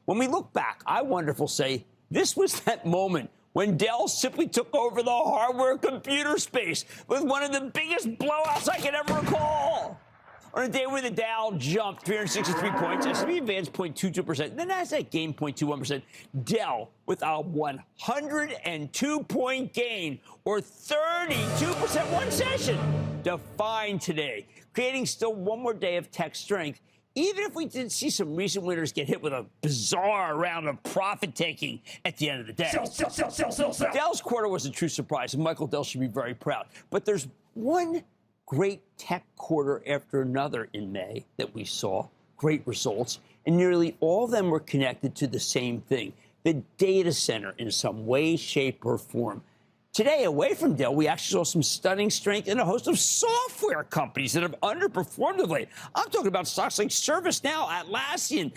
When we look back, I wonder if we'll say this was that moment when Dell simply took over the hardware computer space with one of the biggest blowouts I can ever recall. On a day where the Dow jumped 363 points, S&P advanced 0.22%, the Nasdaq gained 0.21%, Dell with a 102-point gain, or 32% one session, defined today, creating still one more day of tech strength, even if we did see some recent winners get hit with a bizarre round of profit-taking at the end of the day. Sell. Dell's quarter was a true surprise, and Michael Dell should be very proud. But there's one great tech quarter after another in May that we saw, great results, and nearly all of them were connected to the same thing, the data center in some way, shape, or form. Today, away from Dell, we actually saw some stunning strength in a host of software companies that have underperformed of late. I'm talking about stocks like ServiceNow, Atlassian,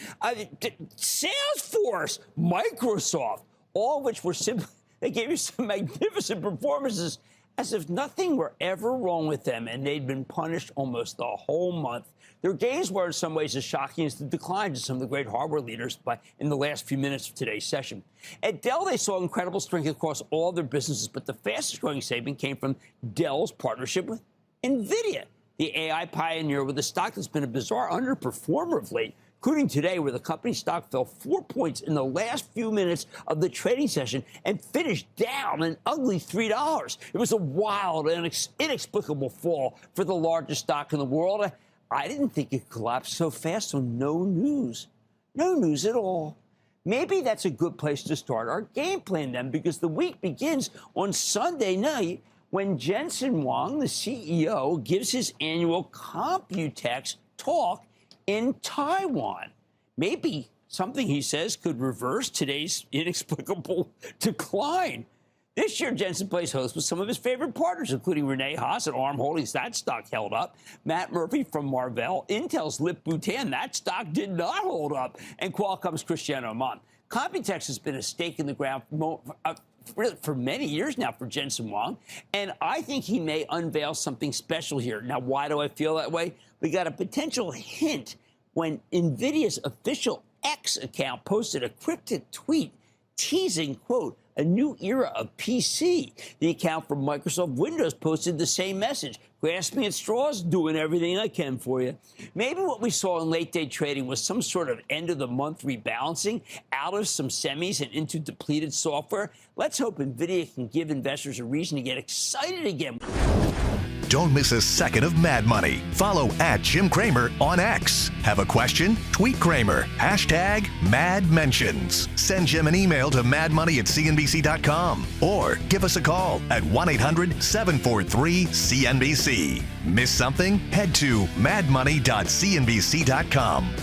Salesforce, Microsoft, all of which were simply, they gave you some magnificent performances as if nothing were ever wrong with them, and they'd been punished almost the whole month. Their gains were in some ways as shocking as the declines of some of the great hardware leaders in the last few minutes of today's session. At Dell, they saw incredible strength across all their businesses, but the fastest growing segment came from Dell's partnership with NVIDIA, the AI pioneer with a stock that's been a bizarre underperformer of late, including today where the company stock fell 4 points in the last few minutes of the trading session and finished down an ugly $3. It was a wild and inexplicable fall for the largest stock in the world. I didn't think it collapsed so fast on no news. No news at all. Maybe that's a good place to start our game plan then, because the week begins on Sunday night when Jensen Huang, the CEO, gives his annual Computex talk in Taiwan. Maybe something he says could reverse today's inexplicable decline. This year, Jensen plays host with some of his favorite partners, including Renee Haas at ARM Holdings. That stock held up. Matt Murphy from Marvell. Intel's Lip Bhutan. That stock did not hold up. And Qualcomm's Cristiano Amon. Computex has been a stake in the ground for many years now for Jensen Huang, and I think he may unveil something special here. Now, why do I feel that way? We got a potential hint when NVIDIA's official X account posted a cryptic tweet teasing, quote, a new era of PC. The account from Microsoft Windows posted the same message, grasping at straws, doing everything I can for you. Maybe what we saw in late-day trading was some sort of end-of-the-month rebalancing out of some semis and into depleted software. Let's hope NVIDIA can give investors a reason to get excited again. Don't miss a second of Mad Money. Follow @Jim Cramer on X. Have a question? Tweet Cramer. #MadMentions. Send Jim an email to madmoney@cnbc.com or give us a call at 1-800-743-CNBC. Miss something? Head to madmoney.cnbc.com.